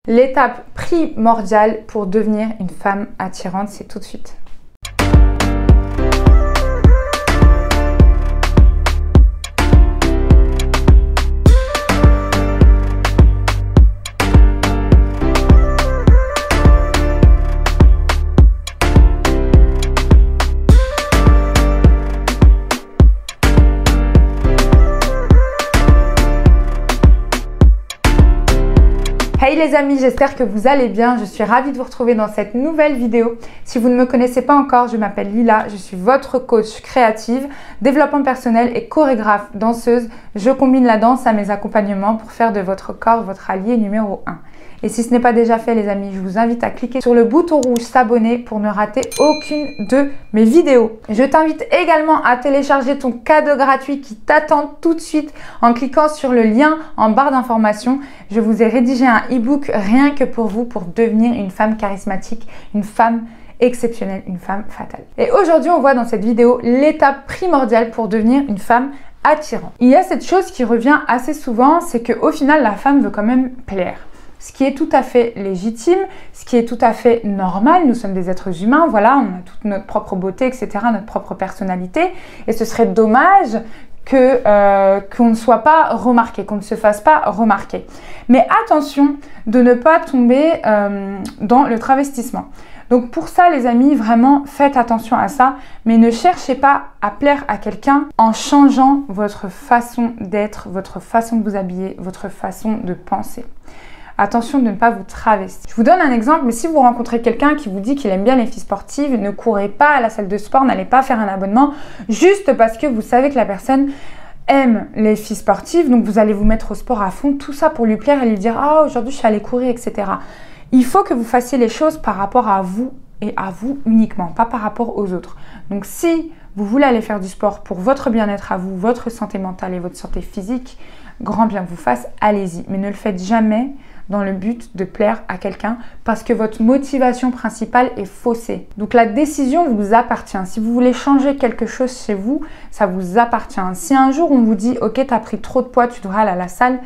L'étape primordiale pour devenir une femme attirante, c'est tout de suite. Hey les amis, j'espère que vous allez bien. Je suis ravie de vous retrouver dans cette nouvelle vidéo. Si vous ne me connaissez pas encore, je m'appelle Lila, je suis votre coach créative, développement personnel et chorégraphe danseuse. Je combine la danse à mes accompagnements pour faire de votre corps votre allié numéro 1. Et si ce n'est pas déjà fait les amis, je vous invite à cliquer sur le bouton rouge s'abonner pour ne rater aucune de mes vidéos. Je t'invite également à télécharger ton cadeau gratuit qui t'attend tout de suite en cliquant sur le lien en barre d'informations. Je vous ai rédigé un e-book rien que pour vous pour devenir une femme charismatique, une femme exceptionnelle, une femme fatale. Et aujourd'hui, on voit dans cette vidéo l'étape primordiale pour devenir une femme attirante. Il y a cette chose qui revient assez souvent, c'est qu'au final, la femme veut quand même plaire. Ce qui est tout à fait légitime, ce qui est tout à fait normal. Nous sommes des êtres humains, voilà, on a toute notre propre beauté, etc., notre propre personnalité. Et ce serait dommage qu'on ne soit pas remarqué, qu'on ne se fasse pas remarquer. Mais attention de ne pas tomber dans le travestissement. Donc pour ça, les amis, vraiment, faites attention à ça. Mais ne cherchez pas à plaire à quelqu'un en changeant votre façon d'être, votre façon de vous habiller, votre façon de penser. Attention de ne pas vous travestir. Je vous donne un exemple, mais si vous rencontrez quelqu'un qui vous dit qu'il aime bien les filles sportives, ne courez pas à la salle de sport, n'allez pas faire un abonnement juste parce que vous savez que la personne aime les filles sportives, donc vous allez vous mettre au sport à fond, tout ça pour lui plaire et lui dire « Ah, aujourd'hui je suis allée courir, etc. » Il faut que vous fassiez les choses par rapport à vous et à vous uniquement, pas par rapport aux autres. Donc si vous voulez aller faire du sport pour votre bien-être à vous, votre santé mentale et votre santé physique, grand bien vous fasse, allez-y. Mais ne le faites jamais dans le but de plaire à quelqu'un parce que votre motivation principale est faussée. Donc la décision vous appartient. Si vous voulez changer quelque chose chez vous, ça vous appartient. Si un jour on vous dit « Ok, tu as pris trop de poids, tu devrais aller à la salle »,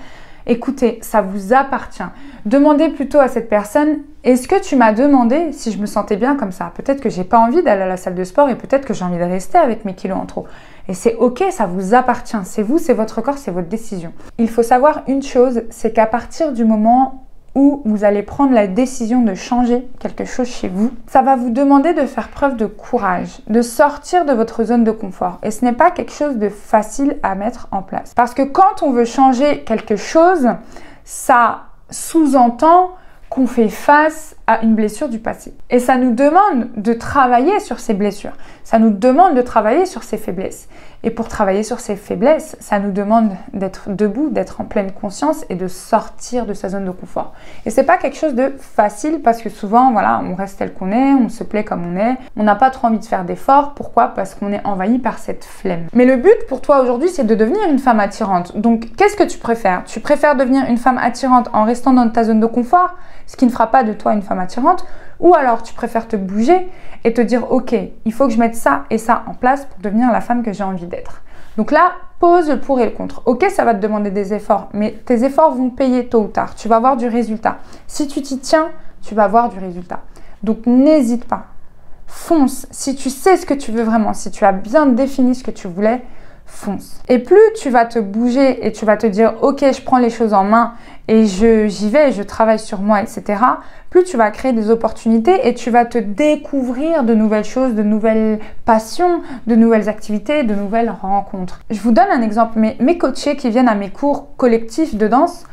écoutez, ça vous appartient. Demandez plutôt à cette personne « Est-ce que tu m'as demandé si je me sentais bien comme ça ? Peut-être que j'ai pas envie d'aller à la salle de sport et peut-être que j'ai envie de rester avec mes kilos en trop. » Et c'est ok, ça vous appartient. C'est vous, c'est votre corps, c'est votre décision. Il faut savoir une chose, c'est qu'à partir du moment où vous allez prendre la décision de changer quelque chose chez vous, ça va vous demander de faire preuve de courage, de sortir de votre zone de confort. Et ce n'est pas quelque chose de facile à mettre en place. Parce que quand on veut changer quelque chose, ça sous-entend qu'on fait face à une blessure du passé. Et ça nous demande de travailler sur ces blessures. Ça nous demande de travailler sur ces faiblesses. Et pour travailler sur ces faiblesses, ça nous demande d'être debout, d'être en pleine conscience et de sortir de sa zone de confort. Et c'est pas quelque chose de facile parce que souvent, voilà, on reste tel qu'on est, on se plaît comme on est, on n'a pas trop envie de faire d'efforts. Pourquoi ? Parce qu'on est envahi par cette flemme. Mais le but pour toi aujourd'hui, c'est de devenir une femme attirante. Donc, qu'est-ce que tu préfères ? Tu préfères devenir une femme attirante en restant dans ta zone de confort, ce qui ne fera pas de toi une femme attirante, ou alors tu préfères te bouger et te dire « Ok, il faut que je mette ça et ça en place pour devenir la femme que j'ai envie d'être. » Donc là, pose le pour et le contre. Ok, ça va te demander des efforts, mais tes efforts vont payer tôt ou tard. Tu vas avoir du résultat. Si tu t'y tiens, tu vas avoir du résultat. Donc n'hésite pas. Fonce. Si tu sais ce que tu veux vraiment, si tu as bien défini ce que tu voulais, fonce. Et plus tu vas te bouger et tu vas te dire « Ok, je prends les choses en main et j'y vais, je travaille sur moi, etc. » plus tu vas créer des opportunités et tu vas te découvrir de nouvelles choses, de nouvelles passions, de nouvelles activités, de nouvelles rencontres. Je vous donne un exemple. Mes coachés qui viennent à mes cours collectifs de danse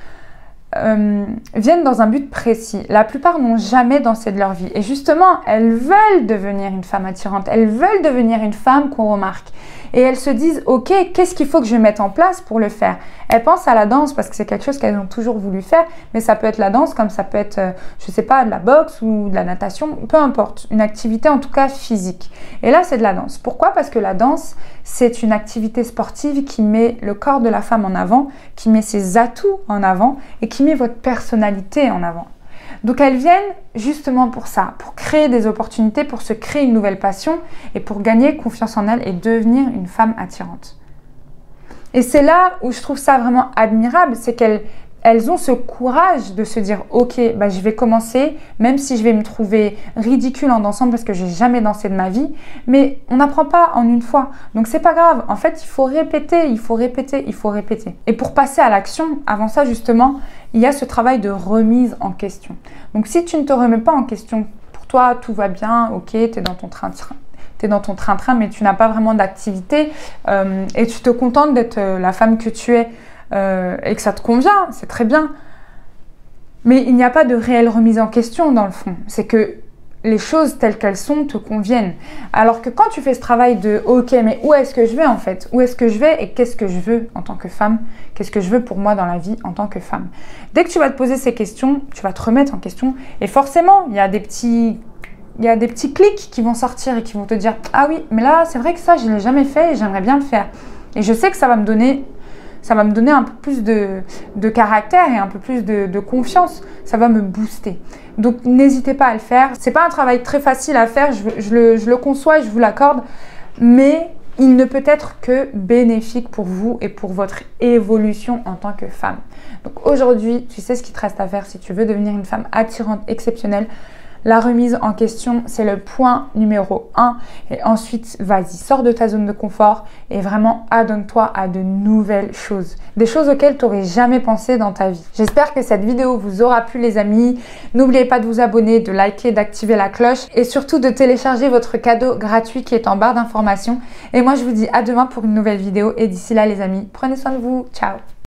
viennent dans un but précis. La plupart n'ont jamais dansé de leur vie. Et justement, elles veulent devenir une femme attirante. Elles veulent devenir une femme qu'on remarque. Et elles se disent, ok, qu'est-ce qu'il faut que je mette en place pour le faire? Elles pensent à la danse parce que c'est quelque chose qu'elles ont toujours voulu faire, mais ça peut être la danse comme ça peut être, je sais pas, de la boxe ou de la natation, peu importe, une activité en tout cas physique. Et là, c'est de la danse. Pourquoi? Parce que la danse, c'est une activité sportive qui met le corps de la femme en avant, qui met ses atouts en avant et qui met votre personnalité en avant. Donc elles viennent justement pour ça, pour créer des opportunités, pour se créer une nouvelle passion et pour gagner confiance en elles et devenir une femme attirante. Et c'est là où je trouve ça vraiment admirable, c'est qu'elles elles ont ce courage de se dire ok, bah, je vais commencer, même si je vais me trouver ridicule en dansant parce que j'ai jamais dansé de ma vie, mais on n'apprend pas en une fois, donc c'est pas grave. En fait, il faut répéter, il faut répéter, il faut répéter. Et pour passer à l'action, avant ça justement, il y a ce travail de remise en question. Donc si tu ne te remets pas en question, pour toi tout va bien, ok, tu es dans ton train-train, mais tu n'as pas vraiment d'activité et tu te contentes d'être la femme que tu es et que ça te convient, c'est très bien. Mais il n'y a pas de réelle remise en question dans le fond. C'est que les choses telles qu'elles sont te conviennent. Alors que quand tu fais ce travail de ok, mais où est-ce que je vais en fait? Où est-ce que je vais et qu'est-ce que je veux en tant que femme? Qu'est-ce que je veux pour moi dans la vie en tant que femme? Dès que tu vas te poser ces questions, tu vas te remettre en question et forcément, il y a des petits clics qui vont sortir et qui vont te dire « Ah oui, mais là, c'est vrai que ça, je ne l'ai jamais fait et j'aimerais bien le faire. » Et je sais que ça va me donner un peu plus de caractère et un peu plus de confiance. Ça va me booster. Donc, n'hésitez pas à le faire. Ce n'est pas un travail très facile à faire, je le conçois et je vous l'accorde, mais il ne peut être que bénéfique pour vous et pour votre évolution en tant que femme. Donc aujourd'hui, tu sais ce qu'il te reste à faire si tu veux devenir une femme attirante, exceptionnelle. La remise en question, c'est le point numéro 1. Et ensuite, vas-y, sors de ta zone de confort et vraiment adonne-toi à de nouvelles choses. Des choses auxquelles tu n'aurais jamais pensé dans ta vie. J'espère que cette vidéo vous aura plu les amis. N'oubliez pas de vous abonner, de liker, d'activer la cloche et surtout de télécharger votre cadeau gratuit qui est en barre d'informations. Et moi, je vous dis à demain pour une nouvelle vidéo. Et d'ici là les amis, prenez soin de vous. Ciao!